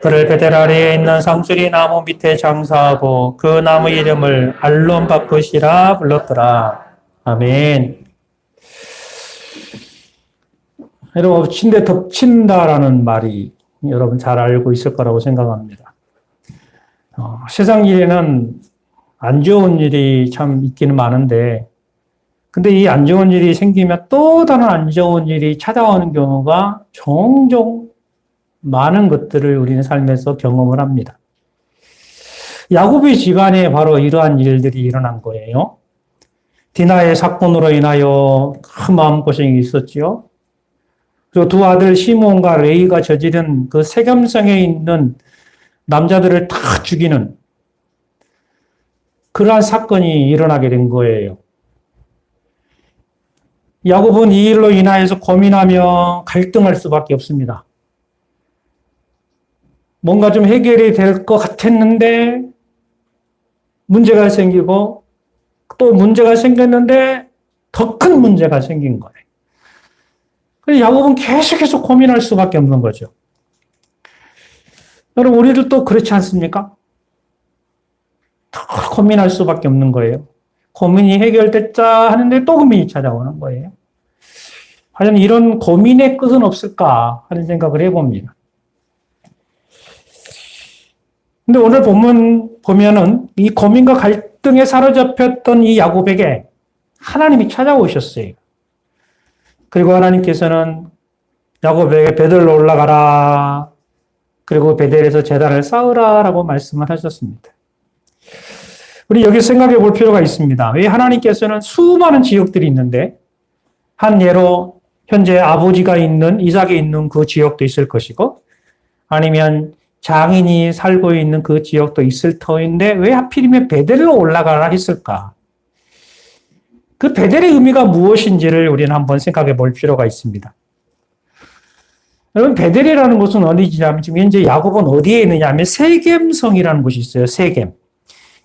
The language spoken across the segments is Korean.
그를 베델 아래에 있는 상수리 나무 밑에 장사하고 그 나무 이름을 알론 바쿠시라 불렀더라. 아멘. 여러분, 엎친데 덮친다라는 말이 여러분 잘 알고 있을 거라고 생각합니다. 세상 일에는 안 좋은 일이 참 있기는 많은데, 근데 이 안 좋은 일이 생기면 또 다른 안 좋은 일이 찾아오는 경우가 종종 많은 것들을 우리는 삶에서 경험을 합니다. 야곱의 집안에 바로 이러한 일들이 일어난 거예요. 디나의 사건으로 인하여 큰 마음고생이 있었지요. 그리고 두 아들 시몬과 레이가 저지른 그 세겜성에 있는 남자들을 다 죽이는 그러한 사건이 일어나게 된 거예요. 야곱은 이 일로 인하여서 고민하며 갈등할 수밖에 없습니다. 뭔가 좀 해결이 될 것 같았는데 문제가 생기고 또 문제가 생겼는데 더 큰 문제가 생긴 거예요. 그래서 야곱은 계속해서 고민할 수밖에 없는 거죠. 여러분, 우리들도 그렇지 않습니까? 더 고민할 수밖에 없는 거예요. 고민이 해결됐자 하는데 또 고민이 찾아오는 거예요. 과연 이런 고민의 끝은 없을까 하는 생각을 해봅니다. 근데 오늘 보면은 이 고민과 갈등에 사로잡혔던 이 야곱에게 하나님이 찾아오셨어요. 그리고 하나님께서는 야곱에게 베델로 올라가라. 그리고 베델에서 제단을 쌓으라 라고 말씀을 하셨습니다. 우리 여기 생각해 볼 필요가 있습니다. 왜 하나님께서는 수많은 지역들이 있는데 한 예로 현재 아버지가 있는 이삭이 있는 그 지역도 있을 것이고 아니면 장인이 살고 있는 그 지역도 있을 터인데 왜 하필이면 베델로 올라가라 했을까? 그 베델의 의미가 무엇인지를 우리는 한번 생각해 볼 필요가 있습니다. 여러분, 베델이라는 곳은 어디지냐면 지금 현재 야곱은 어디에 있느냐 하면 세겜성이라는 곳이 있어요. 세겜.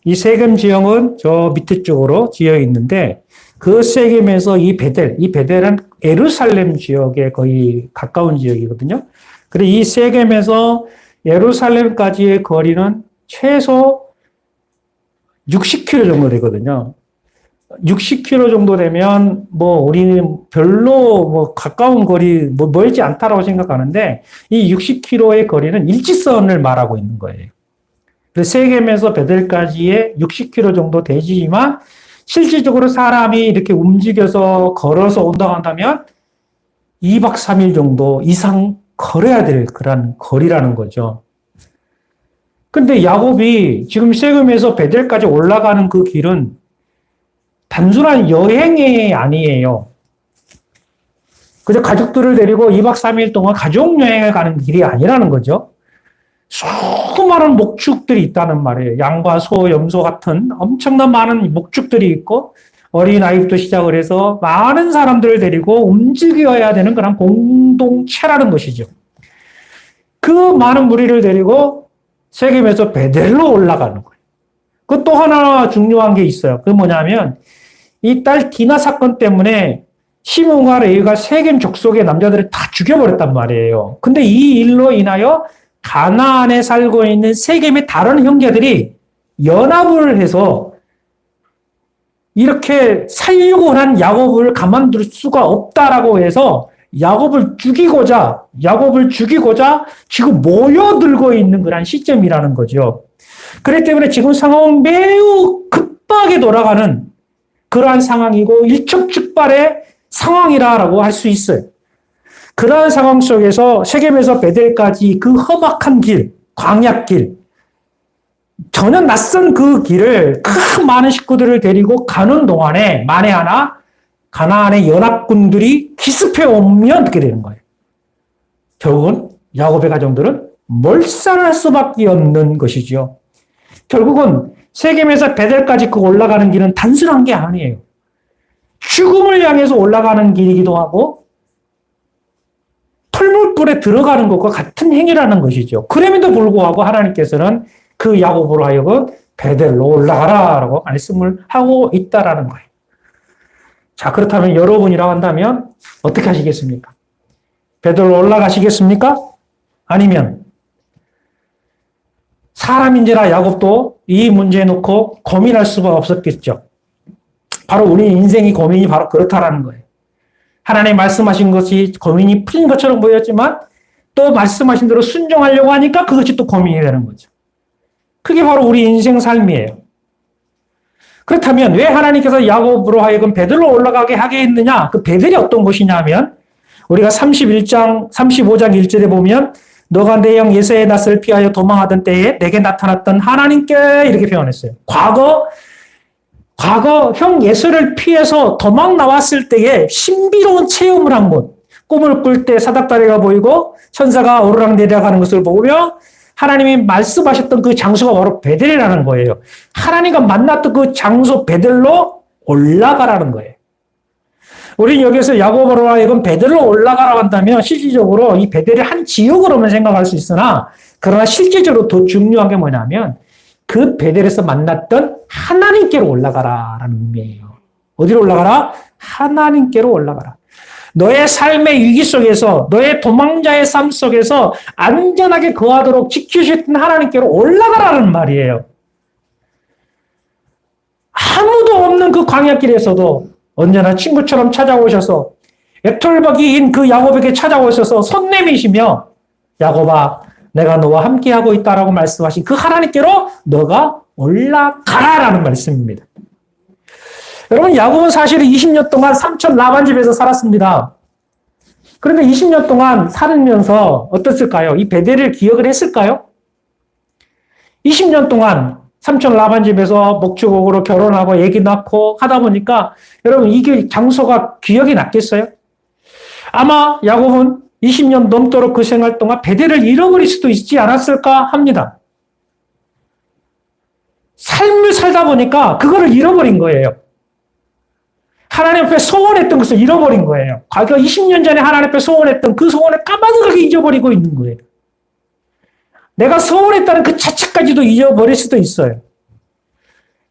이 세겜 지역은 저 밑에 쪽으로 지어 있는데 그 세겜에서 이 베델은 예루살렘 지역에 거의 가까운 지역이거든요. 그리고 이 세겜에서 예루살렘까지의 거리는 최소 60km 정도 되거든요. 60km 정도 되면 우리는 별로 가까운 거리 멀지 않다라고 생각하는데 이 60km의 거리는 일직선을 말하고 있는 거예요. 그래서 세겜에서 베델까지의 60km 정도 되지만 실질적으로 사람이 이렇게 움직여서 걸어서 온다고 한다면 2박 3일 정도 이상 걸어야 될 그런 거리라는 거죠. 근데 야곱이 지금 세겜에서 베델까지 올라가는 그 길은 단순한 여행이 아니에요. 그저 가족들을 데리고 2박 3일 동안 가족여행을 가는 길이 아니라는 거죠. 수많은 목축들이 있다는 말이에요. 양과 소, 염소 같은 엄청난 많은 목축들이 있고 어린아이부터 시작을 해서 많은 사람들을 데리고 움직여야 되는 그런 공동체라는 것이죠. 그 많은 무리를 데리고 세겜에서 베델로 올라가는 거예요. 그 또 하나 중요한 게 있어요. 그게 뭐냐면 이 딸 디나 사건 때문에 시몬과 레위가 세겜 족속의 남자들을 다 죽여버렸단 말이에요. 근데 이 일로 인하여 가나안에 살고 있는 세겜의 다른 형제들이 연합을 해서 이렇게 살려고 한 야곱을 가만둘 수가 없다라고 해서 야곱을 죽이고자 지금 모여들고 있는 그런 시점이라는 거죠. 그렇기 때문에 지금 상황은 매우 급하게 돌아가는 그러한 상황이고 일촉즉발의 상황이라고 할 수 있어요. 그러한 상황 속에서 세겜에서 베델까지 그 험악한 길, 광야길, 전혀 낯선 그 길을 그 많은 식구들을 데리고 가는 동안에 만에 하나 가나안의 연합군들이 기습해 오면 어떻게 되는 거예요? 결국은 야곱의 가정들은 몰살할 수밖에 없는 것이죠. 결국은 세겜에서 베델까지 그 올라가는 길은 단순한 게 아니에요. 죽음을 향해서 올라가는 길이기도 하고 풀물불에 들어가는 것과 같은 행위라는 것이죠. 그럼에도 불구하고 하나님께서는 그 야곱으로 하여금 베델로 올라가라라고 말씀을 하고 있다라는 거예요. 자, 그렇다면 여러분이라고 한다면 어떻게 하시겠습니까? 베델로 올라가시겠습니까? 아니면 사람인지라 야곱도 이 문제에 놓고 고민할 수가 없었겠죠. 바로 우리 인생의 고민이 바로 그렇다라는 거예요. 하나님 말씀하신 것이 고민이 풀린 것처럼 보였지만 또 말씀하신 대로 순종하려고 하니까 그것이 또 고민이 되는 거죠. 그게 바로 우리 인생 삶이에요. 그렇다면 왜 하나님께서 야곱으로 하여금 베들로 올라가게 하게 했느냐? 그 베들이 어떤 곳이냐 하면 우리가 35장 1절에 보면 너가 내 형 예세의 낯을 피하여 도망하던 때에 내게 나타났던 하나님께 이렇게 표현했어요. 과거 형 예서를 피해서 도망 나왔을 때에 신비로운 체험을 한 곳. 꿈을 꿀 때 사닥다리가 보이고 천사가 오르락 내려가는 것을 보며 하나님이 말씀하셨던 그 장소가 바로 베델이라는 거예요. 하나님과 만났던 그 장소 베델로 올라가라는 거예요. 우리는 여기서 야곱으로 하여금 베델로 올라가라고 한다면 실질적으로 이 베델이 한 지역으로만 생각할 수 있으나 그러나 실제적으로 더 중요한 게 뭐냐면 그 베델에서 만났던 하나님께로 올라가라라는 의미예요. 어디로 올라가라? 하나님께로 올라가라. 너의 삶의 위기 속에서 너의 도망자의 삶 속에서 안전하게 거하도록 지키셨던 하나님께로 올라가라는 말이에요. 아무도 없는 그 광야길에서도 언제나 친구처럼 찾아오셔서 애톨박이인 그 야곱에게 찾아오셔서 손 내미시며 야곱아 내가 너와 함께하고 있다라고 말씀하신 그 하나님께로 너가 올라가라라는 말씀입니다. 여러분 야곱은 사실 20년 동안 삼촌 라반 집에서 살았습니다. 그런데 20년 동안 살면서 어땠을까요? 이 베델을 기억을 했을까요? 20년 동안 삼촌 라반 집에서 목축옥으로 결혼하고 애기 낳고 하다 보니까 여러분 이게 장소가 기억이 났겠어요? 아마 야곱은 20년 넘도록 그 생활 동안 베델을 잃어버릴 수도 있지 않았을까 합니다. 삶을 살다 보니까 그거를 잃어버린 거예요. 하나님 앞에 소원했던 것을 잃어버린 거예요. 과거 20년 전에 하나님 앞에 소원했던 그 소원을 까마득하게 잊어버리고 있는 거예요. 내가 소원했다는 그 자체까지도 잊어버릴 수도 있어요.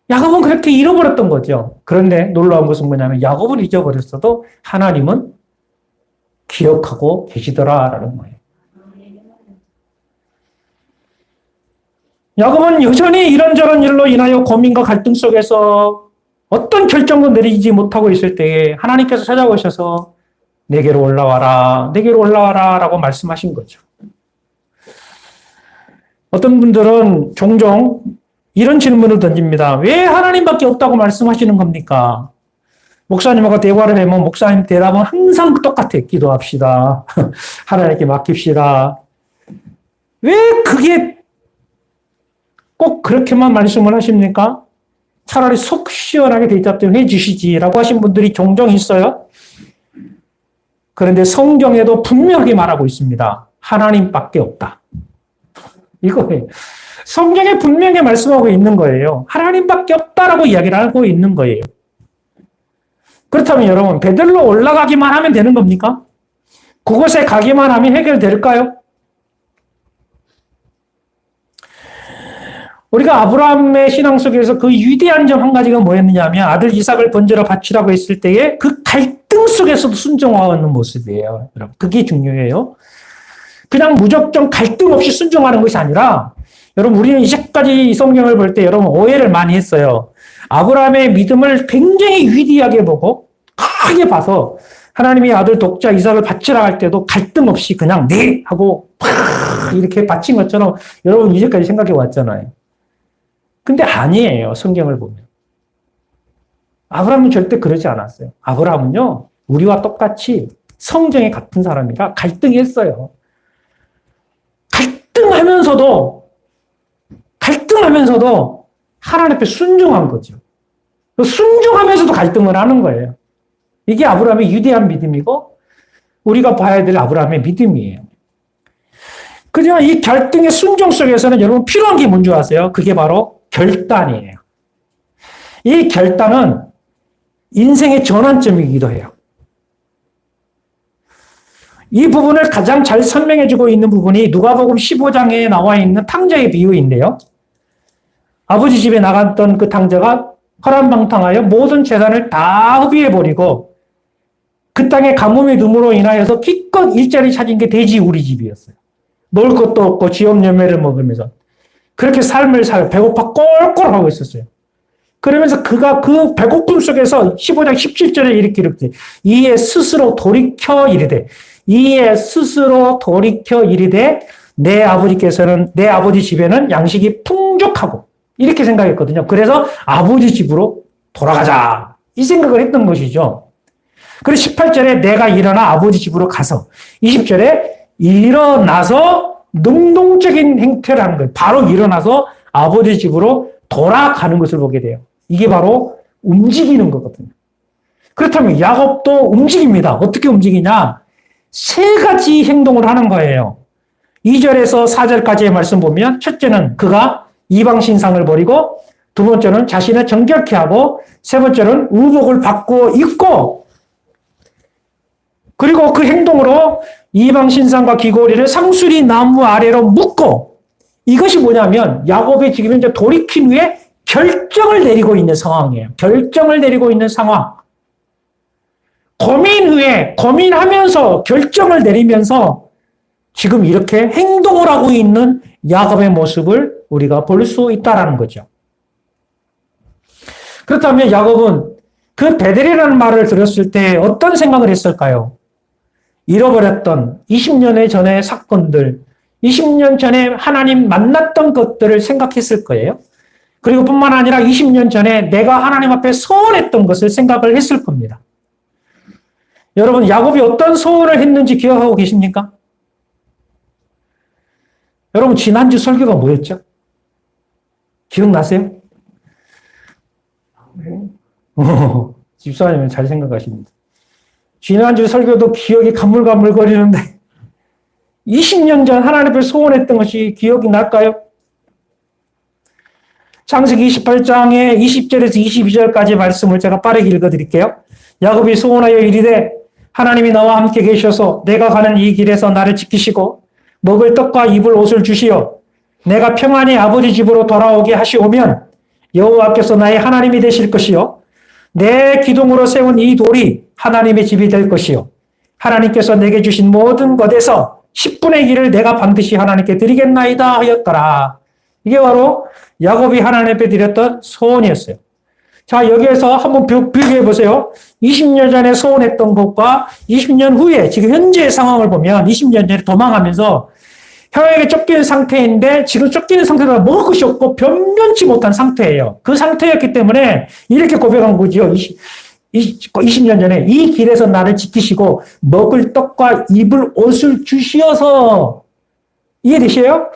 야곱은 그렇게 잃어버렸던 거죠. 그런데 놀라운 것은 뭐냐면 야곱은 잊어버렸어도 하나님은 기억하고 계시더라라는 거예요. 야곱은 여전히 이런저런 일로 인하여 고민과 갈등 속에서 어떤 결정도 내리지 못하고 있을 때에 하나님께서 찾아오셔서 내게로 올라와라, 내게로 올라와라 라고 말씀하신 거죠. 어떤 분들은 종종 이런 질문을 던집니다. 왜 하나님밖에 없다고 말씀하시는 겁니까? 목사님하고 대화를 하면 목사님 대답은 항상 똑같아요. 기도합시다. 하나님께 맡깁시다. 왜 그게 꼭 그렇게만 말씀을 하십니까? 차라리 속 시원하게 대답 좀 해주시지라고 하신 분들이 종종 있어요. 그런데 성경에도 분명하게 말하고 있습니다. 하나님밖에 없다. 이거예요. 성경에 분명히 말씀하고 있는 거예요. 하나님밖에 없다라고 이야기를 하고 있는 거예요. 그렇다면 여러분, 베들로 올라가기만 하면 되는 겁니까? 그곳에 가기만 하면 해결될까요? 우리가 아브라함의 신앙 속에서 그 위대한 점 한 가지가 뭐였느냐 하면 아들 이삭을 번제로 바치라고 했을 때에 그 갈등 속에서도 순종하는 모습이에요. 여러분, 그게 중요해요. 그냥 무조건 갈등 없이 순종하는 것이 아니라 여러분 우리는 이제까지 이 성경을 볼 때 여러분 오해를 많이 했어요. 아브라함의 믿음을 굉장히 위대하게 보고 크게 봐서 하나님이 아들 독자 이삭을 바치라 할 때도 갈등 없이 그냥 네 하고 이렇게 바친 것처럼 여러분 이제까지 생각해 왔잖아요. 근데 아니에요. 성경을 보면. 아브라함은 절대 그러지 않았어요. 아브라함은요. 우리와 똑같이 성정에 같은 사람이라 갈등했어요. 갈등하면서도 하나님 앞에 순종한 거죠. 순종하면서도 갈등을 하는 거예요. 이게 아브라함의 위대한 믿음이고 우리가 봐야 될 아브라함의 믿음이에요. 그지만 이 갈등의 순종 속에서는 여러분 필요한 게 뭔지 아세요? 그게 바로 결단이에요. 이 결단은 인생의 전환점이기도 해요. 이 부분을 가장 잘 설명해주고 있는 부분이 누가복음 15장에 나와 있는 탕자의 비유인데요. 아버지 집에 나갔던 그 탕자가 허랑방탕하여 모든 재산을 다 흡입해버리고 그 땅에 가뭄의 눈으로 인하여서 기껏 일자리 찾은 게 돼지 우리 집이었어요. 먹을 것도 없고 지업 열매를 먹으면서. 그렇게 삶을 배고파 꼴꼴하고 있었어요. 그러면서 그가 그 배고픔 속에서 15장 17절에 이렇게 기록돼. 이에 스스로 돌이켜 이르되 내 아버지께서는 내 아버지 집에는 양식이 풍족하고 이렇게 생각했거든요. 그래서 아버지 집으로 돌아가자 이 생각을 했던 것이죠. 그리고 18절에 내가 일어나 아버지 집으로 가서 20절에 일어나서 능동적인 행태를 하는 거예요. 바로 일어나서 아버지 집으로 돌아가는 것을 보게 돼요. 이게 바로 움직이는 거거든요. 그렇다면 야곱도 움직입니다. 어떻게 움직이냐? 세 가지 행동을 하는 거예요. 2절에서 4절까지의 말씀 보면 첫째는 그가 이방신상을 버리고 두 번째는 자신을 정결케 하고 세 번째는 의복을 바꾸어 입고 그리고 그 행동으로 이방신상과 귀고리를 상수리 나무 아래로 묶고 이것이 뭐냐면 야곱이 지금 현재 돌이킨 후에 결정을 내리고 있는 상황이에요. 결정을 내리고 있는 상황. 고민 후에 고민하면서 결정을 내리면서 지금 이렇게 행동을 하고 있는 야곱의 모습을 우리가 볼 수 있다는 거죠. 그렇다면 야곱은 그 베델이라는 말을 들었을 때 어떤 생각을 했을까요? 잃어버렸던 20년 전의 사건들, 20년 전에 하나님 만났던 것들을 생각했을 거예요. 그리고 뿐만 아니라 20년 전에 내가 하나님 앞에 소원했던 것을 생각을 했을 겁니다. 여러분, 야곱이 어떤 소원을 했는지 기억하고 계십니까? 여러분, 지난주 설교가 뭐였죠? 기억나세요? 집사님은 잘 생각하십니다. 지난주 설교도 기억이 가물가물거리는데 20년 전 하나님 앞에 소원했던 것이 기억이 날까요? 창세기 28장의 20절에서 22절까지 말씀을 제가 빠르게 읽어드릴게요. 야곱이 소원하여 이르되 하나님이 나와 함께 계셔서 내가 가는 이 길에서 나를 지키시고 먹을 떡과 입을 옷을 주시어 내가 평안히 아버지 집으로 돌아오게 하시오면 여호와께서 나의 하나님이 되실 것이요 내 기둥으로 세운 이 돌이 하나님의 집이 될 것이요 하나님께서 내게 주신 모든 것에서 10분의 1을 내가 반드시 하나님께 드리겠나이다 하였더라. 이게 바로 야곱이 하나님 앞에 드렸던 소원이었어요. 자, 여기에서 한번 비교해 보세요. 20년 전에 소원했던 것과 20년 후에 지금 현재의 상황을 보면 20년 전에 도망하면서 형에게 쫓기는 상태인데 지금 쫓기는 상태가 먹을 것이 없고 변변치 못한 상태예요. 그 상태였기 때문에 이렇게 고백한 거죠. 20년 전에 이 길에서 나를 지키시고 먹을 떡과 입을 옷을 주시어서 이해되세요?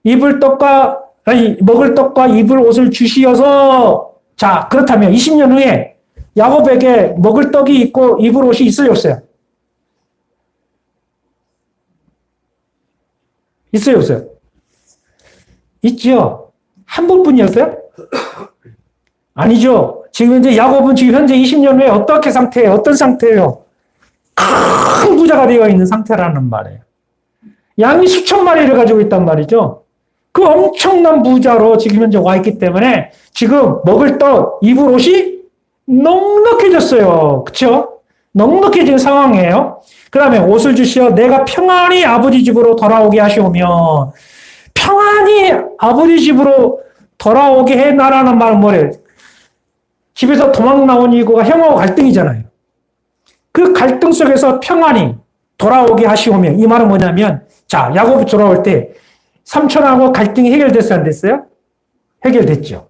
먹을 떡과 입을 옷을 주시어서 자, 그렇다면 20년 후에 야곱에게 먹을 떡이 있고 입을 옷이 있어요, 없어요? 있어요, 없어요? 있죠? 한 번뿐이었어요? 아니죠. 지금 이제 야곱은 지금 현재 20년 후에 어떻게 상태예요? 어떤 상태예요? 큰 부자가 되어 있는 상태라는 말이에요. 양이 수천 마리를 가지고 있단 말이죠. 그 엄청난 부자로 지금 현재 와 있기 때문에 지금 먹을 떡, 입을 옷이 넉넉해졌어요. 그렇죠? 넉넉해진 상황이에요. 그 다음에 옷을 주시어 내가 평안히 아버지 집으로 돌아오게 하시오며 평안히 아버지 집으로 돌아오게 해놔라는 말은 뭐래요? 집에서 도망 나온 이유가 형하고 갈등이잖아요. 그 갈등 속에서 평안히 돌아오게 하시오며 이 말은 뭐냐면 자, 야곱이 돌아올 때 삼촌하고 갈등이 해결됐어요? 안 됐어요? 해결됐죠.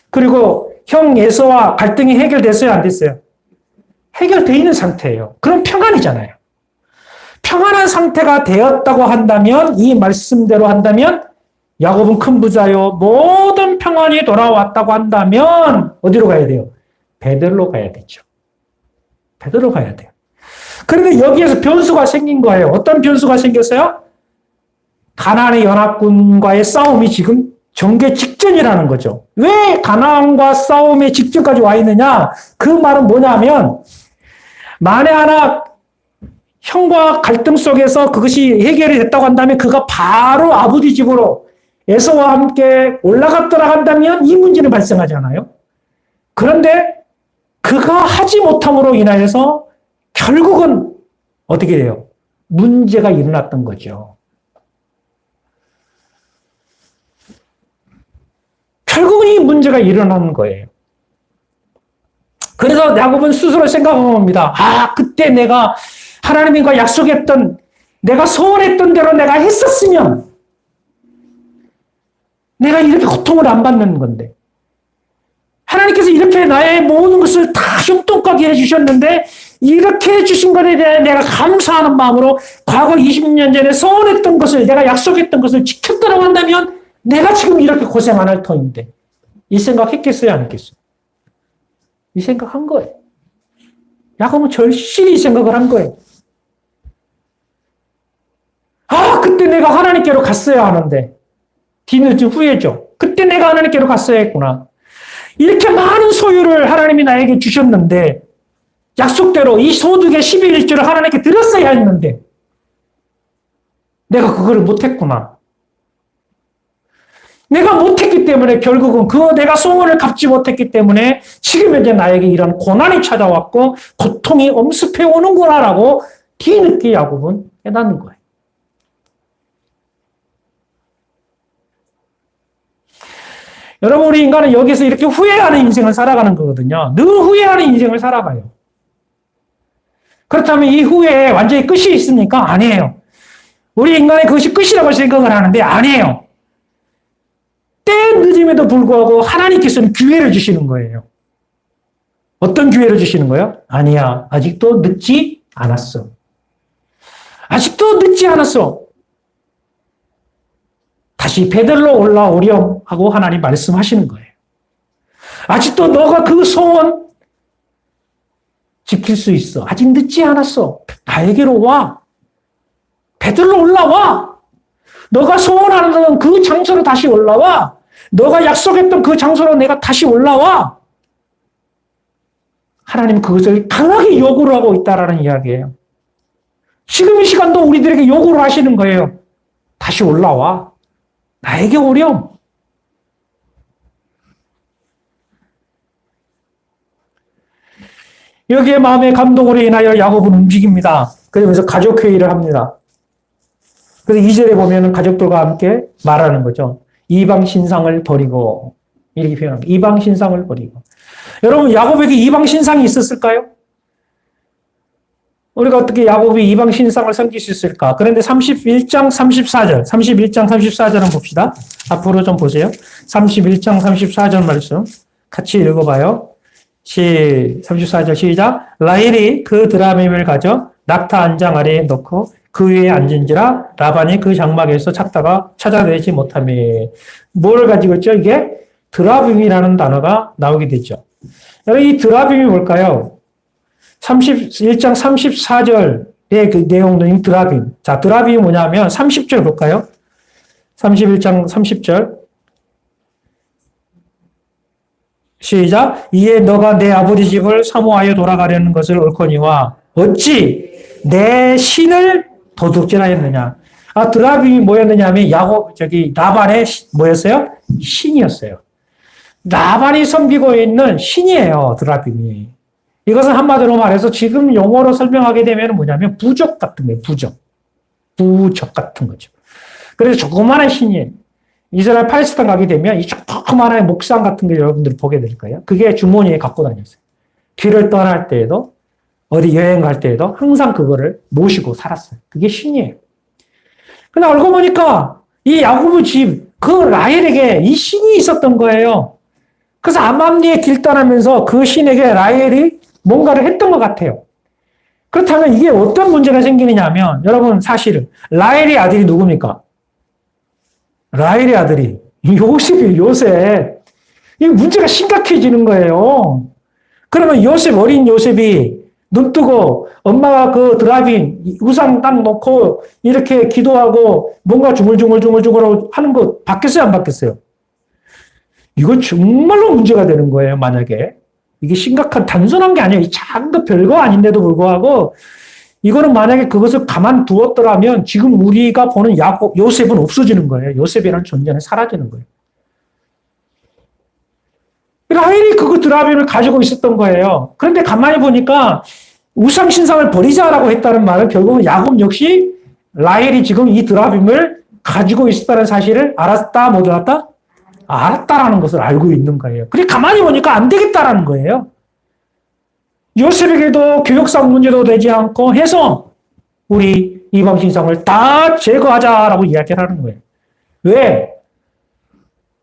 그리고 형 에서와 갈등이 해결됐어요? 안 됐어요? 해결되어 있는 상태예요. 그럼 평안이잖아요. 평안한 상태가 되었다고 한다면 이 말씀대로 한다면 야곱은 큰 부자요. 모든 평안이 돌아왔다고 한다면 어디로 가야 돼요? 베델로 가야 되죠. 베델로 가야 돼요. 그런데 여기에서 변수가 생긴 거예요. 어떤 변수가 생겼어요? 가나안의 연합군과의 싸움이 지금 전개 직전이라는 거죠. 왜 가나안과 싸움의 직전까지 와 있느냐? 그 말은 뭐냐면 만에 하나 형과 갈등 속에서 그것이 해결이 됐다고 한다면 그가 바로 아버지 집으로 에서와 함께 올라갔더라 한다면 이 문제는 발생하잖아요. 그런데 그가 하지 못함으로 인하여서 결국은 어떻게 돼요? 문제가 일어났던 거죠. 문제가 일어나는 거예요. 그래서 야곱은 스스로 생각한 겁니다. 아, 그때 내가 하나님과 약속했던, 내가 소원했던 대로 내가 했었으면 내가 이렇게 고통을 안 받는 건데, 하나님께서 이렇게 나의 모든 것을 다 형통하게 해주셨는데 이렇게 해주신 것에 대해 내가 감사하는 마음으로 과거 20년 전에 소원했던 것을, 내가 약속했던 것을 지켰다고 한다면 내가 지금 이렇게 고생 안 할 터인데, 이 생각 했겠어요, 안 했겠어요? 이 생각한 거예요. 야곱은 절실히 이 생각을 한 거예요. 아, 그때 내가 하나님께로 갔어야 하는데, 뒤늦은 후회죠. 그때 내가 하나님께로 갔어야 했구나. 이렇게 많은 소유를 하나님이 나에게 주셨는데, 약속대로 이 소득의 11일조를 하나님께 드렸어야 했는데, 내가 그거를 못했구나. 내가 못했기 때문에 결국은 내가 소원을 갚지 못했기 때문에 지금 현재 나에게 이런 고난이 찾아왔고 고통이 엄습해 오는구나라고 뒤늦게 야곱은 깨닫는 거예요. 여러분, 우리 인간은 여기서 이렇게 후회하는 인생을 살아가는 거거든요. 늘 후회하는 인생을 살아가요. 그렇다면 이 후회에 완전히 끝이 있습니까? 아니에요. 우리 인간이 그것이 끝이라고 생각을 하는데 아니에요. 때 늦음에도 불구하고 하나님께서는 기회를 주시는 거예요. 어떤 기회를 주시는 거예요? 아니야, 아직도 늦지 않았어. 아직도 늦지 않았어. 다시 베들로 올라오렴 하고 하나님 말씀하시는 거예요. 아직도 너가 그 소원 지킬 수 있어. 아직 늦지 않았어. 나에게로 와. 베들로 올라와. 너가 소원하는 그 장소로 다시 올라와. 너가 약속했던 그 장소로 내가 다시 올라와. 하나님 그것을 강하게 요구를 하고 있다라는 이야기예요. 지금 이 시간도 우리들에게 요구를 하시는 거예요. 다시 올라와. 나에게 오렴. 여기에 마음의 감동으로 인하여 야곱은 움직입니다. 그러면서 가족회의를 합니다. 그래서 2절에 보면 가족들과 함께 말하는 거죠. 이방 신상을 버리고, 이렇게 표현합니다. 이방 신상을 버리고. 여러분, 야곱에게 이방 신상이 있었을까요? 우리가 어떻게 야곱이 이방 신상을 섬길 수 있을까? 그런데 31장 34절을 봅시다. 앞으로 좀 보세요. 31장 34절 말씀 같이 읽어봐요. 34절 시작. 라헬이 그 드라밈을 가져 낙타 안장 아래에 넣고 그 위에 앉은지라 라반이 그 장막에서 찾다가 찾아내지 못하며. 뭘 가지고 있죠? 이게 드라빔이라는 단어가 나오게 되죠. 여러분, 이 드라빔이 뭘까요? 31장 34절의 그 내용은 드라빔. 자, 드라빔이 뭐냐면 30절 볼까요? 31장 30절. 시작. 이에 너가 내 아버지 집을 사모하여 돌아가려는 것을 옳거니와 어찌 내 신을 도둑질하였느냐. 아, 드라빔이 뭐였느냐 하면 라반의 뭐였어요? 신이었어요. 라반이 섬기고 있는 신이에요, 드라빔이. 이것은 한마디로 말해서 지금 용어로 설명하게 되면 뭐냐면 부적 같은 거예요, 부적. 부적 같은 거죠. 그래서 조그마한 신이에요. 이스라엘 팔레스타인 가게 되면 이 조그마한 목상 같은 거 여러분들이 보게 될 거예요. 그게 주머니에 갖고 다녔어요. 길을 떠날 때에도 어디 여행 갈 때에도 항상 그거를 모시고 살았어요. 그게 신이에요. 근데 알고 보니까 이 야곱의 집, 그 라헬에게 이 신이 있었던 거예요. 그래서 암암리에 길 떠나면서 그 신에게 라헬이 뭔가를 했던 것 같아요. 그렇다면 이게 어떤 문제가 생기느냐 하면, 여러분 사실은 라헬의 아들이 누굽니까? 라헬의 아들이 요셉이에요, 요셉. 이 문제가 심각해지는 거예요. 그러면 어린 요셉이 눈 뜨고 엄마가 그 드라빔 우상 딱 놓고 이렇게 기도하고 뭔가 중얼중얼 하는 거 바뀌었어요, 안 바뀌었어요? 이거 정말로 문제가 되는 거예요, 만약에. 이게 심각한, 단순한 게 아니에요. 작은 거 별거 아닌데도 불구하고 이거는 만약에 그것을 가만두었더라면 지금 우리가 보는 요셉은 없어지는 거예요. 요셉이라는 존재는 사라지는 거예요. 라헬이 그거 드라빔을 가지고 있었던 거예요. 그런데 가만히 보니까 우상 신상을 버리자라고 했다는 말은 결국은 야곱 역시 라헬이 지금 이 드라빔을 가지고 있었다는 사실을 알았다, 못 알았다? 알았다라는 것을 알고 있는 거예요. 그래 가만히 보니까 안 되겠다라는 거예요. 요셉에게도 교육상 문제도 되지 않고 해서 우리 이방 신상을 다 제거하자라고 이야기를 하는 거예요. 왜?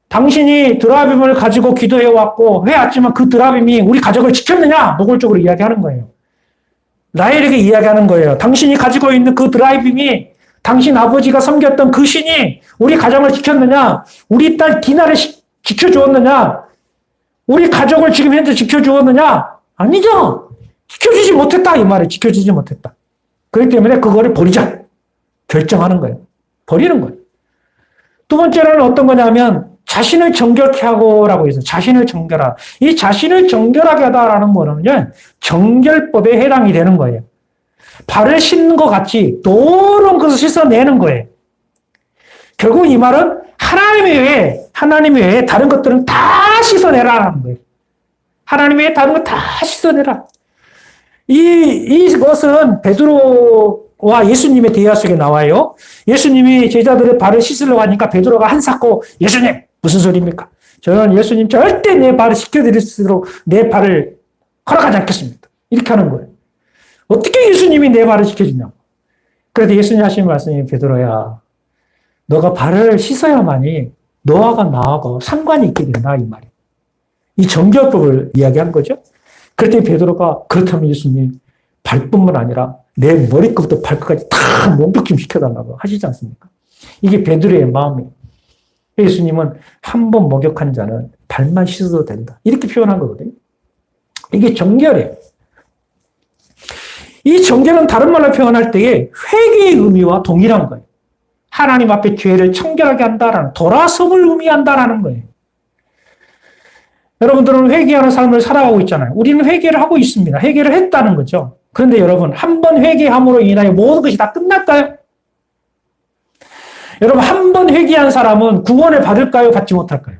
당신이 드라빔을 가지고 기도해왔고 해왔지만 그 드라빔이 우리 가족을 지켰느냐? 노골적으로 이야기하는 거예요. 라헬에게 이야기하는 거예요. 당신이 가지고 있는 그 드라빔이 당신 아버지가 섬겼던 그 신이 우리 가정을 지켰느냐? 우리 딸 디나를 지켜주었느냐? 우리 가족을 지금 현재 지켜주었느냐? 아니죠. 지켜주지 못했다. 이 말에 지켜주지 못했다. 그렇기 때문에 그거를 버리자. 결정하는 거예요. 버리는 거예요. 두 번째는 어떤 거냐면 자신을 정결케 하고라고 해서 자신을 정결하다. 이 자신을 정결하게 하다라는 거는요. 정결법에 해당이 되는 거예요. 발을 씻는 것 같이 더러운 것을 씻어내는 거예요. 결국 이 말은 하나님 외에 다른 것들은 다 씻어내라라는 거예요. 하나님 외에 다른 것 다 씻어내라. 이것은 베드로와 예수님의 대화 속에 나와요. 예수님이 제자들의 발을 씻으려고 하니까 베드로가 한사코 예수님 무슨 소리입니까? 저는 예수님 절대 내 발을 씻겨드릴수록 내 발을 허락하지 않겠습니다. 이렇게 하는 거예요. 어떻게 예수님이 내 발을 씻겨주냐고. 그래서 예수님 하신 말씀이 베드로야 너가 발을 씻어야만이 너하고 나하고 상관이 있게 된다 이 말이에요. 이 정결법을 이야기한 거죠. 그랬더니 베드로가 그렇다면 예수님 발뿐만 아니라 내 머리끝부터 발끝까지 다 몸bec 시켜달라고 하시지 않습니까? 이게 베드로의 마음이에요. 예수님은 한 번 목욕한 자는 발만 씻어도 된다. 이렇게 표현한 거거든요. 이게 정결이에요. 이 정결은 다른 말로 표현할 때에 회개의 의미와 동일한 거예요. 하나님 앞에 죄를 청결하게 한다라는 돌아섬을 의미한다라는 거예요. 여러분들은 회개하는 삶을 살아가고 있잖아요. 우리는 회개를 하고 있습니다. 회개를 했다는 거죠. 그런데 여러분 한 번 회개함으로 인하여 모든 것이 다 끝날까요? 여러분 한 번 회개한 사람은 구원을 받을까요? 받지 못할까요?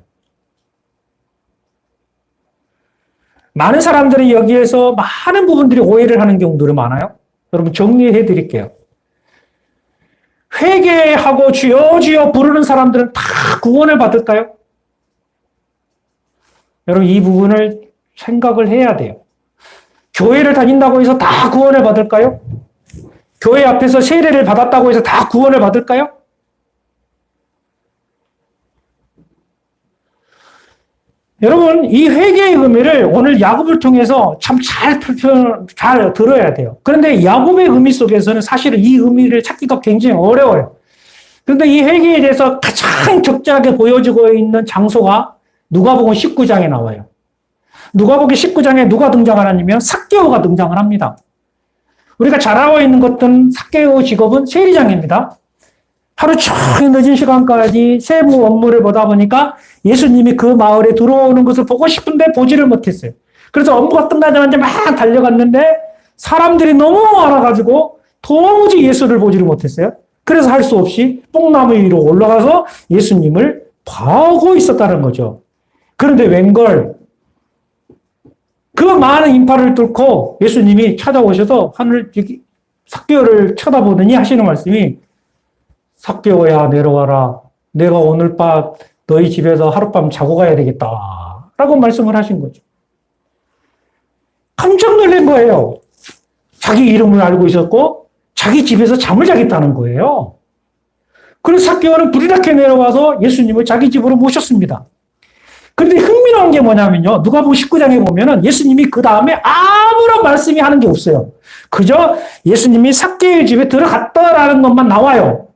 많은 사람들이 여기에서 많은 부분들이 오해를 하는 경우들이 많아요. 여러분 정리해 드릴게요. 회개하고 주여 주여 부르는 사람들은 다 구원을 받을까요? 여러분 이 부분을 생각을 해야 돼요. 교회를 다닌다고 해서 다 구원을 받을까요? 교회 앞에서 세례를 받았다고 해서 다 구원을 받을까요? 여러분 이 회개의 의미를 오늘 야곱을 통해서 참 잘 들어야 돼요. 그런데 야곱의 의미 속에서는 사실은 이 의미를 찾기가 굉장히 어려워요. 그런데 이 회개에 대해서 가장 적절하게 보여지고 있는 장소가 누가복음 19장에 나와요. 누가복음 19장에 누가 등장하냐면 삭개오가 등장을 합니다. 우리가 잘 알고 있는 것은 삭개오 직업은 세리장입니다. 하루 종일 늦은 시간까지 세무 업무를 보다 보니까 예수님이 그 마을에 들어오는 것을 보고 싶은데 보지를 못했어요. 그래서 업무가 끝나자마자 막 달려갔는데 사람들이 너무 많아가지고 도무지 예수를 보지를 못했어요. 그래서 할 수 없이 뽕나무 위로 올라가서 예수님을 보고 있었다는 거죠. 그런데 웬걸 그 많은 인파를 뚫고 예수님이 찾아오셔서 하늘 삭개오를 쳐다보더니 하시는 말씀이 삭개오야 내려와라. 내가 오늘 밤 너희 집에서 하룻밤 자고 가야 되겠다. 라고 말씀을 하신 거죠. 깜짝 놀란 거예요. 자기 이름을 알고 있었고 자기 집에서 잠을 자겠다는 거예요. 그래서 삭개오는 부리락해 내려와서 예수님을 자기 집으로 모셨습니다. 그런데 흥미로운 게 뭐냐면요. 누가복음 19장에 보면은 예수님이 그 다음에 아무런 말씀이 하는 게 없어요. 그저 예수님이 삭개오의 집에 들어갔다라는 것만 나와요.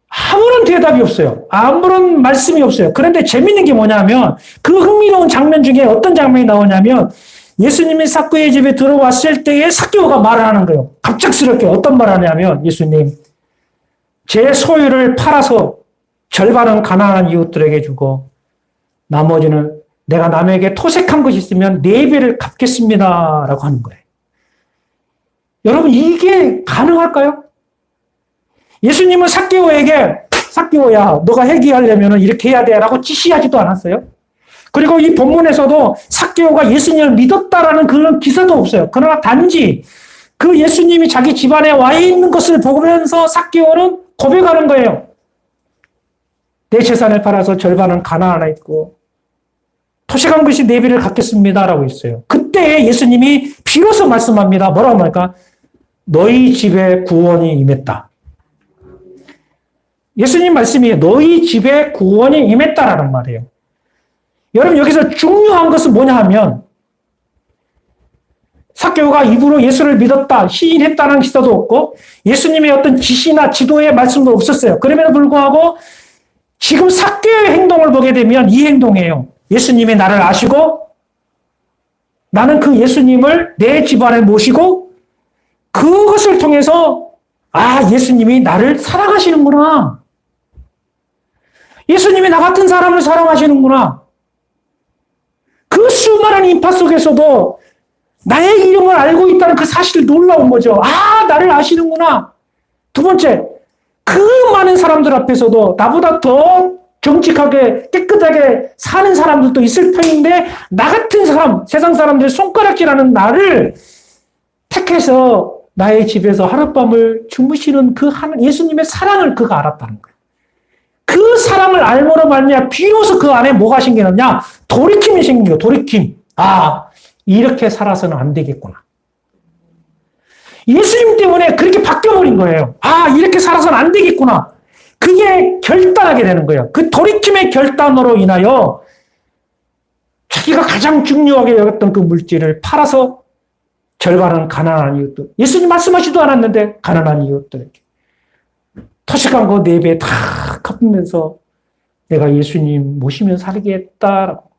아무런 대답이 없어요. 아무런 말씀이 없어요. 그런데 재밌는 게 뭐냐면 그 흥미로운 장면 중에 어떤 장면이 나오냐면 예수님이 삭개오의 집에 들어왔을 때에 삭개오가 말을 하는 거예요. 갑작스럽게 어떤 말을 하냐면 예수님 제 소유를 팔아서 절반은 가난한 이웃들에게 주고 나머지는 내가 남에게 토색한 것이 있으면 4배를 갚겠습니다. 라고 하는 거예요. 여러분 이게 가능할까요? 예수님은 삭개오에게 삭개오야 너가 회개하려면 이렇게 해야 돼 라고 지시하지도 않았어요. 그리고 이 본문에서도 삭개오가 예수님을 믿었다라는 그런 기사도 없어요. 그러나 단지 그 예수님이 자기 집안에 와 있는 것을 보면서 삭개오는 고백하는 거예요. 내 재산을 팔아서 절반은 가나안에 있고 토식한 것이 네 배를 갚겠습니다라고 했어요. 그때 예수님이 비로소 말씀합니다. 뭐라고 말할까? 너희 집에 구원이 임했다. 예수님 말씀이 너희 집에 구원이 임했다라는 말이에요. 여러분 여기서 중요한 것은 뭐냐 하면 삭개오가 입으로 예수를 믿었다, 시인했다는 기사도 없고 예수님의 어떤 지시나 지도의 말씀도 없었어요. 그럼에도 불구하고 지금 삭개오의 행동을 보게 되면 이 행동이에요. 예수님이 나를 아시고 나는 그 예수님을 내 집안에 모시고 그것을 통해서 예수님이 나를 사랑하시는구나. 예수님이 나 같은 사람을 사랑하시는구나. 그 수많은 인파 속에서도 나의 이름을 알고 있다는 그 사실이 놀라운 거죠. 나를 아시는구나. 두 번째, 그 많은 사람들 앞에서도 나보다 더 정직하게 깨끗하게 사는 사람들도 있을 터인데 나 같은 사람, 세상 사람들 손가락질하는 나를 택해서 나의 집에서 하룻밤을 주무시는 그 예수님의 사랑을 그가 알았다는 거예요. 그 사랑을 알므로 말미암아 비로소 그 안에 뭐가 생기느냐? 돌이킴이 생긴 거예요. 돌이킴. 이렇게 살아서는 안 되겠구나. 예수님 때문에 그렇게 바뀌어버린 거예요. 이렇게 살아서는 안 되겠구나. 그게 결단하게 되는 거예요. 그 돌이킴의 결단으로 인하여 자기가 가장 중요하게 여겼던 그 물질을 팔아서 절반은 가난한 이웃들. 예수님 말씀하지도 않았는데 가난한 이웃들에게. 토식한 거 4배 다 갚으면서 내가 예수님 모시면 살겠다라고.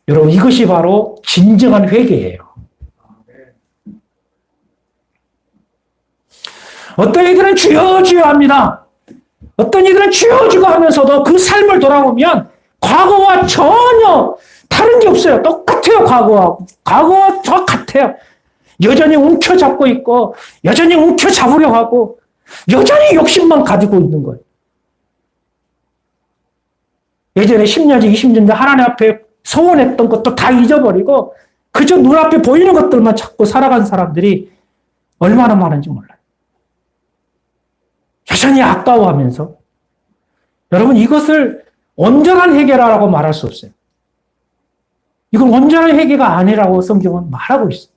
여러분 이것이 바로 진정한 회개예요. 어떤 이들은 주여 주여 합니다. 어떤 이들은 주여 주여 하면서도 그 삶을 돌아보면 과거와 전혀 다른 게 없어요. 똑같아요. 과거하고. 과거와 똑같아요. 여전히 움켜잡고 있고 여전히 움켜잡으려 하고 여전히 욕심만 가지고 있는 거예요. 예전에 10년 전, 20년 전 하나님 앞에 소원했던 것도 다 잊어버리고 그저 눈앞에 보이는 것들만 찾고 살아간 사람들이 얼마나 많은지 몰라요. 여전히 아까워하면서 여러분 이것을 온전한 회개라고 말할 수 없어요. 이건 온전한 회개가 아니라고 성경은 말하고 있어요.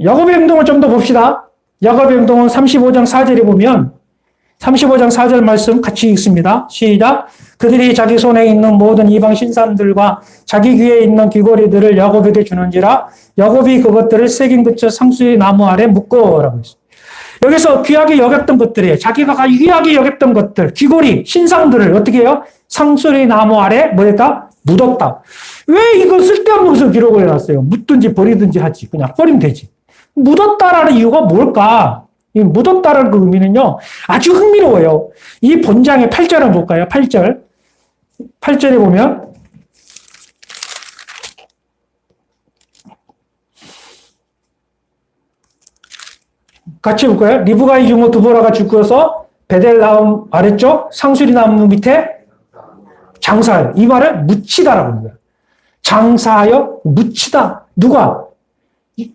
야곱의 행동을 좀 더 봅시다. 야곱의 행동은 35장 4절에 보면 35장 4절 말씀 같이 읽습니다. 시작. 그들이 자기 손에 있는 모든 이방 신산들과 자기 귀에 있는 귀고리들을 야곱에게 주는지라 야곱이 그것들을 새긴 그쳐 상수의 나무 아래 묶어라고 했어요. 여기서 귀하게 여겼던 것들이에요. 자기가 귀하게 여겼던 것들, 귀고리, 신상들을 어떻게 해요? 상수의 나무 아래 뭐했다? 묻었다. 왜 이거 쓸데없는 것을 기록을 해놨어요? 묻든지 버리든지 하지. 그냥 버리면 되지. 묻었다라는 이유가 뭘까? 이 묻었다라는 그 의미는요, 아주 흥미로워요. 이 본장의 8절을 볼까요? 8절. 8절에 보면, 같이 볼까요? 리브가의 유모 두보라가 죽어서 베델나움 아래쪽 상수리 나무 밑에 장사하여. 이 말을 묻히다라고 합니다. 장사하여 묻히다. 누가?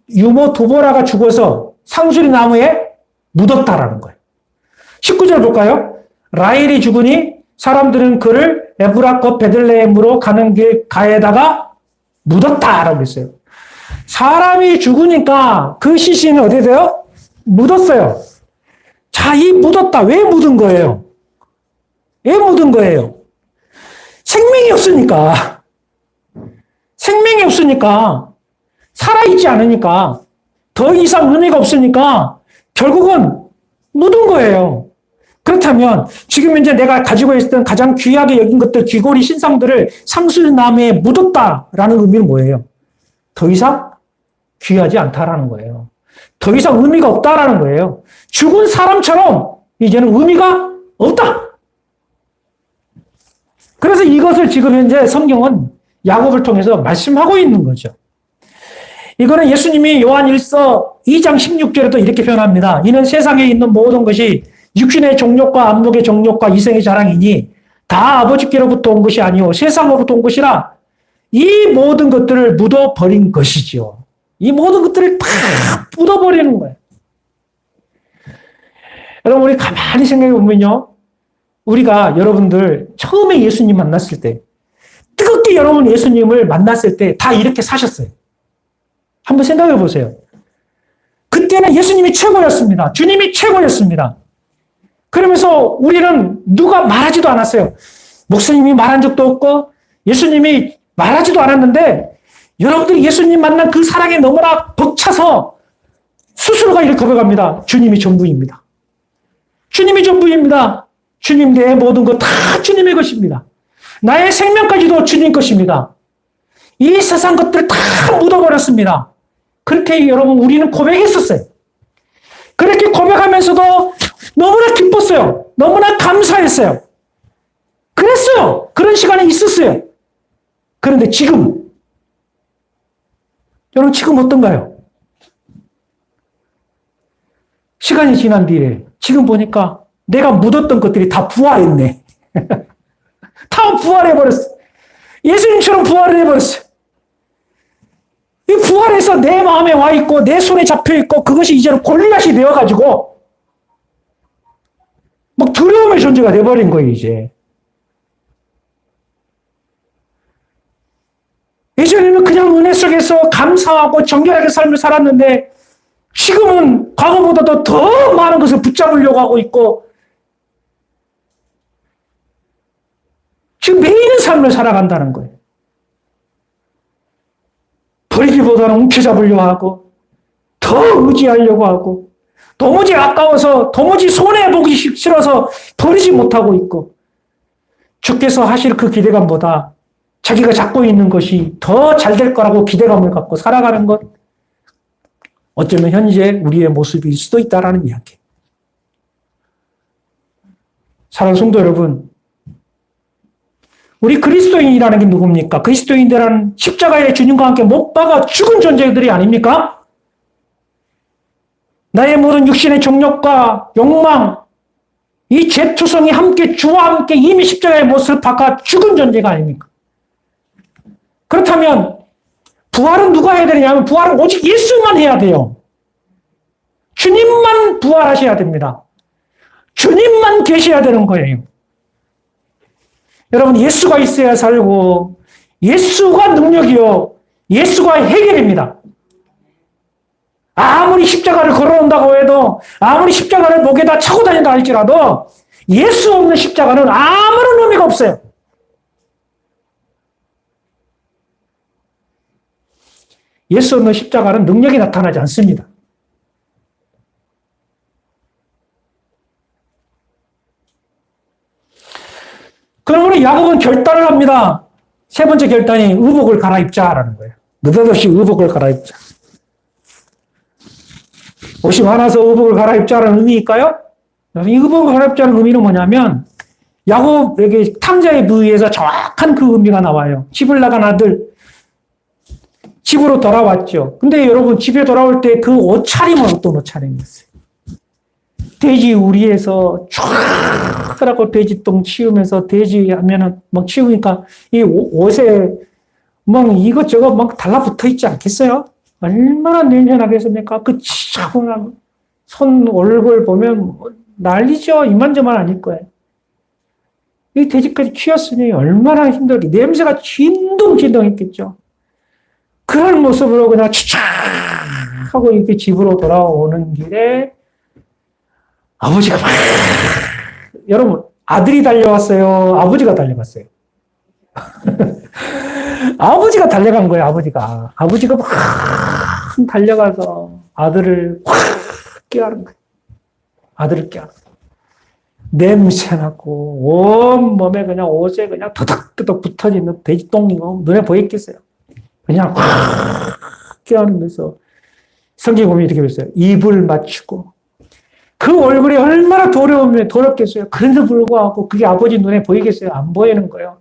유모 두보라가 죽어서 상수리 나무에 묻었다라는 거예요. 19절 볼까요? 라헬이 죽으니 사람들은 그를 에브라과 베들레헴으로 가는 길 가에다가 묻었다라고 했어요. 사람이 죽으니까 그 시신은 어디에 돼요? 묻었어요. 자, 이 묻었다. 왜 묻은 거예요? 왜 묻은 거예요? 생명이 없으니까. 생명이 없으니까. 살아있지 않으니까. 더 이상 의미가 없으니까 결국은 묻은 거예요. 그렇다면 지금 현재 내가 가지고 있었던 가장 귀하게 여긴 것들, 귀고리 신상들을 상수나무에 묻었다라는 의미는 뭐예요? 더 이상 귀하지 않다라는 거예요. 더 이상 의미가 없다라는 거예요. 죽은 사람처럼 이제는 의미가 없다. 그래서 이것을 지금 현재 성경은 야곱을 통해서 말씀하고 있는 거죠. 이거는 예수님이 요한 1서 2장 16절에도 이렇게 표현합니다. 이는 세상에 있는 모든 것이 육신의 정욕과 안목의 정욕과 이생의 자랑이니 다 아버지께로부터 온 것이 아니오 세상으로부터 온 것이라. 이 모든 것들을 묻어버린 것이지요. 이 모든 것들을 다 묻어버리는 거예요. 여러분, 우리 가만히 생각해 보면요. 우리가 여러분들 처음에 예수님 만났을 때, 뜨겁게 여러분 예수님을 만났을 때 다 이렇게 사셨어요. 한번 생각해 보세요. 그때는 예수님이 최고였습니다. 주님이 최고였습니다. 그러면서 우리는 누가 말하지도 않았어요. 목사님이 말한 적도 없고 예수님이 말하지도 않았는데 여러분들이 예수님 만난 그 사랑에 너무나 벅차서 스스로가 이렇게 고백합니다. 주님이 전부입니다. 주님이 전부입니다. 주님 내 모든 것 다 주님의 것입니다. 나의 생명까지도 주님 것입니다. 이 세상 것들 다 묻어버렸습니다. 그렇게 여러분 우리는 고백했었어요. 그렇게 고백하면서도 너무나 기뻤어요. 너무나 감사했어요. 그랬어요. 그런 시간이 있었어요. 그런데 지금 여러분 지금 어떤가요? 시간이 지난 뒤에 지금 보니까 내가 묻었던 것들이 다 부활했네. 다 부활해버렸어. 예수님처럼 부활을 해버렸어요. 이 부활해서 내 마음에 와 있고 내 손에 잡혀 있고 그것이 이제는 골리앗이 되어가지고 막 두려움의 존재가 돼버린 거예요. 이제 예전에는 그냥 은혜 속에서 감사하고 정결하게 삶을 살았는데 지금은 과거보다도 더 많은 것을 붙잡으려고 하고 있고 지금 매이는 삶을 살아간다는 거예요. 버리기보다는 움켜잡으려고 하고 더 의지하려고 하고 도무지 아까워서 도무지 손해보기 싫어서 버리지 못하고 있고 주께서 하실 그 기대감보다 자기가 잡고 있는 것이 더 잘 될 거라고 기대감을 갖고 살아가는 것 어쩌면 현재 우리의 모습일 수도 있다라는 이야기. 사랑하는 성도 여러분, 우리 그리스도인이라는 게 누굽니까? 그리스도인들은 십자가에 주님과 함께 못 박아 죽은 존재들이 아닙니까? 나의 모든 육신의 정욕과 욕망, 이 죄투성이 함께 주와 함께 이미 십자가의 못을 박아 죽은 존재가 아닙니까? 그렇다면 부활은 누가 해야 되느냐면 부활은 오직 예수만 해야 돼요. 주님만 부활하셔야 됩니다. 주님만 계셔야 되는 거예요. 여러분 예수가 있어야 살고 예수가 능력이요. 예수가 해결입니다. 아무리 십자가를 걸어온다고 해도 아무리 십자가를 목에다 차고 다닌다 할지라도 예수 없는 십자가는 아무런 의미가 없어요. 예수 없는 십자가는 능력이 나타나지 않습니다. 그러므로 야곱은 결단을 합니다. 세 번째 결단이 의복을 갈아입자라는 거예요. 느닷없이 의복을 갈아입자. 옷이 많아서 의복을 갈아입자라는 의미일까요? 이 의복을 갈아입자는 의미는 뭐냐면 야곱에게 탕자의 부위에서 정확한 그 의미가 나와요. 집을 나간 아들, 집으로 돌아왔죠. 근데 여러분 집에 돌아올 때 그 옷차림은 어떤 옷차림이었어요? 돼지 우리에서 촤 하고 돼지똥 치우면서 돼지 하면은 막 치우니까 이 옷에 막 이것저것 막 달라붙어 있지 않겠어요? 얼마나 냄새나겠습니까? 그 차분한 손 얼굴 보면 난리죠. 이만저만 아닐 거예요. 이 돼지까지 치웠으니 얼마나 힘들게 냄새가 진동진동했겠죠. 그런 모습으로 그냥 추착 하고 이렇게 집으로 돌아오는 길에 아버지가 막 여러분 아들이 달려왔어요? 아버지가 달려갔어요? 아버지가 달려간 거예요. 아버지가 막 달려가서 아들을 확 깨하는 거예요. 아들을 깨하는 거예요. 냄새나고 온 몸에 그냥 옷에 그냥 더덕더덕 붙어있는 돼지똥이 눈에 보였겠어요. 그냥 확 깨하면서 성경 보면 이렇게 했어요. 입을 맞추고 그 얼굴이 얼마나 더럽겠어요. 그런데도 불구하고 그게 아버지 눈에 보이겠어요? 안 보이는 거예요.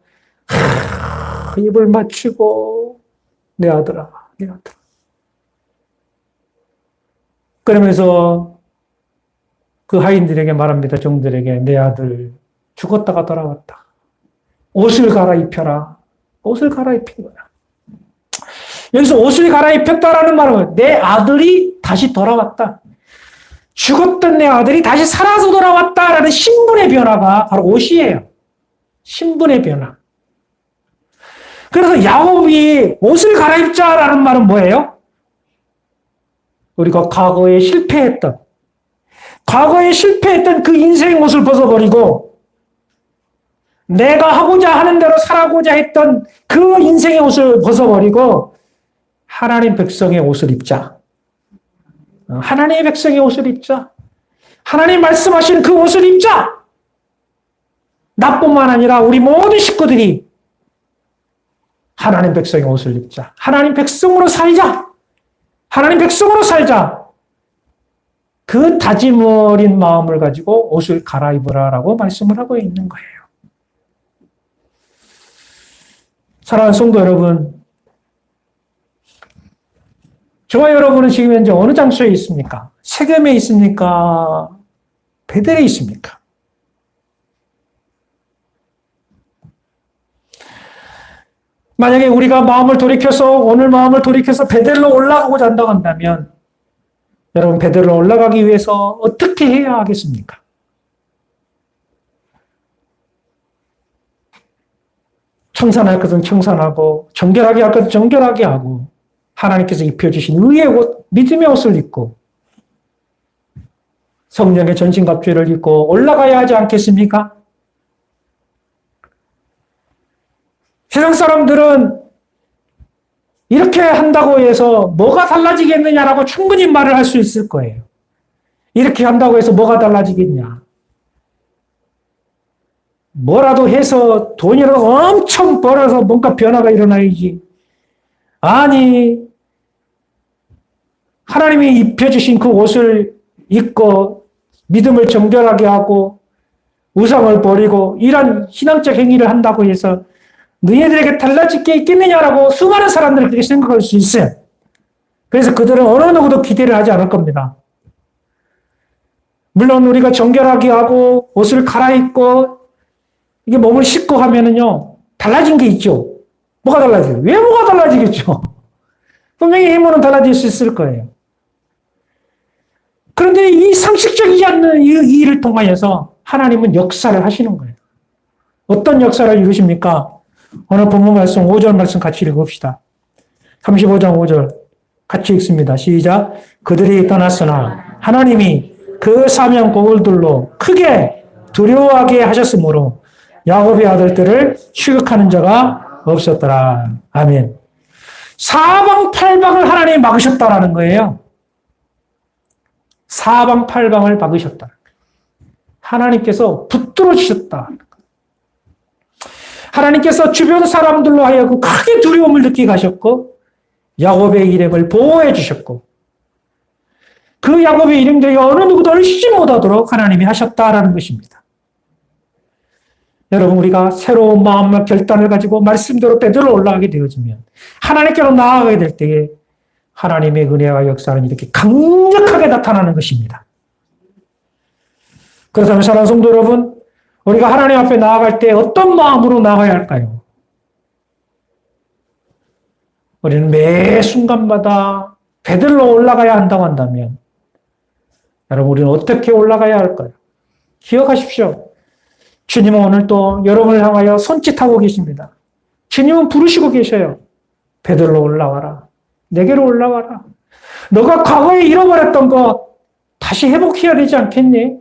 입을 맞추고 내 아들아, 내 아들아. 그러면서 그 하인들에게 말합니다. 종들에게 내 아들 죽었다가 돌아왔다. 옷을 갈아입혀라. 옷을 갈아입힌 거야. 여기서 옷을 갈아입혔다라는 말은 내 아들이 다시 돌아왔다. 죽었던 내 아들이 다시 살아서 돌아왔다라는 신분의 변화가 바로 옷이에요. 신분의 변화. 그래서 야곱이 옷을 갈아입자라는 말은 뭐예요? 우리가 과거에 실패했던 그 인생 옷을 벗어버리고 내가 하고자 하는 대로 살아고자 했던 그 인생의 옷을 벗어버리고 하나님 백성의 옷을 입자. 하나님의 백성의 옷을 입자. 하나님 말씀하시는 그 옷을 입자. 나뿐만 아니라 우리 모든 식구들이 하나님 백성의 옷을 입자. 하나님 백성으로 살자. 하나님 백성으로 살자. 그 다짐 어린 마음을 가지고 옷을 갈아입으라라고 말씀을 하고 있는 거예요. 사랑하는 성도 여러분, 저와 여러분은 지금 현재 어느 장소에 있습니까? 세겜에 있습니까? 베델에 있습니까? 만약에 우리가 오늘 마음을 돌이켜서 베델로 올라가고자 한다고 한다면 여러분, 베델로 올라가기 위해서 어떻게 해야 하겠습니까? 청산할 것은 청산하고 정결하게 할 것은 정결하게 하고 하나님께서 입혀주신 의의 옷, 믿음의 옷을 입고 성령의 전신갑주를 입고 올라가야 하지 않겠습니까? 세상 사람들은 이렇게 한다고 해서 뭐가 달라지겠느냐라고 충분히 말을 할 수 있을 거예요. 이렇게 한다고 해서 뭐가 달라지겠냐. 뭐라도 해서 돈이라도 엄청 벌어서 뭔가 변화가 일어나야지. 아니, 하나님이 입혀주신 그 옷을 입고 믿음을 정결하게 하고 우상을 버리고 이런 신앙적 행위를 한다고 해서 너희들에게 달라질 게 있겠느냐라고 수많은 사람들이 그렇게 생각할 수 있어요. 그래서 그들은 어느 누구도 기대를 하지 않을 겁니다. 물론 우리가 정결하게 하고 옷을 갈아입고 이게 몸을 씻고 하면은요, 달라진 게 있죠. 뭐가 달라져요? 외모가 달라지겠죠. 분명히 외모는 달라질 수 있을 거예요. 그런데 이 상식적이지 않는 이 일을 통하여서 하나님은 역사를 하시는 거예요. 어떤 역사를 이루십니까? 오늘 본문 말씀 5절 말씀 같이 읽읍시다. 35장 5절 같이 읽습니다. 시작. 그들이 떠났으나 하나님이 그 사명고울들로 크게 두려워하게 하셨으므로 야곱의 아들들을 추격하는 자가 없었더라. 아멘. 사방팔방을 하나님이 막으셨다라는 거예요. 사방팔방을 막으셨다. 하나님께서 붙들어 주셨다. 하나님께서 주변 사람들로 하여금 크게 두려움을 느끼게 하셨고 야곱의 일행을 보호해 주셨고 그 야곱의 일행들이 어느 누구도 얼씬 못하도록 하나님이 하셨다라는 것입니다. 여러분, 우리가 새로운 마음과 결단을 가지고 말씀대로 베드로 올라가게 되어지면 하나님께로 나아가게 될 때에 하나님의 은혜와 역사는 이렇게 강력하게 나타나는 것입니다. 그렇다면 사랑하는 성도 여러분, 우리가 하나님 앞에 나아갈 때 어떤 마음으로 나아가야 할까요? 우리는 매 순간마다 베들로 올라가야 한다고 한다면 여러분, 우리는 어떻게 올라가야 할까요? 기억하십시오. 주님은 오늘 또 여러분을 향하여 손짓하고 계십니다. 주님은 부르시고 계셔요. 베들로 올라와라. 내게로 올라와라. 너가 과거에 잃어버렸던 거 다시 회복해야 되지 않겠니?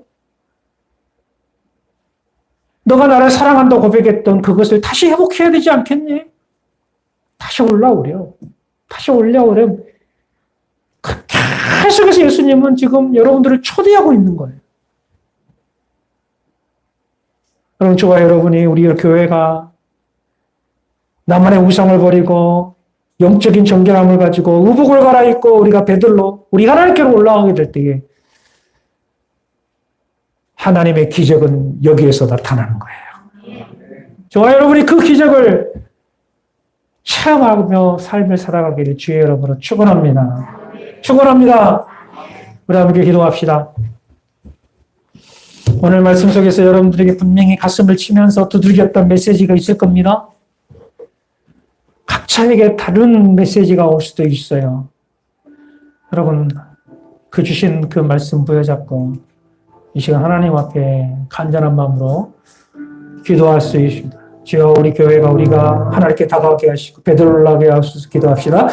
너가 나를 사랑한다고 고백했던 그것을 다시 회복해야 되지 않겠니? 다시 올라오려. 다시 올려오려. 계속해서 예수님은 지금 여러분들을 초대하고 있는 거예요. 여러분, 저와 여러분이 우리 교회가 나만의 우상을 버리고 영적인 정결함을 가지고 의복을 갈아입고 우리가 베들로 우리 하나님께로 올라가게 될 때에 하나님의 기적은 여기에서 나타나는 거예요. 저와 여러분이 그 기적을 체험하며 삶을 살아가기를 주의 이름으로 축원합니다. 축원합니다. 우리 함께 기도합시다. 오늘 말씀 속에서 여러분들에게 분명히 가슴을 치면서 두들겼던 메시지가 있을 겁니다. 각자에게 다른 메시지가 올 수도 있어요. 여러분, 그 주신 그 말씀 부여잡고 이 시간 하나님 앞에 간절한 마음으로 기도할 수 있습니다. 주여 우리 교회가 우리가 하나님께 다가가게 하시고 베드로를 하게 하소서 기도합시다.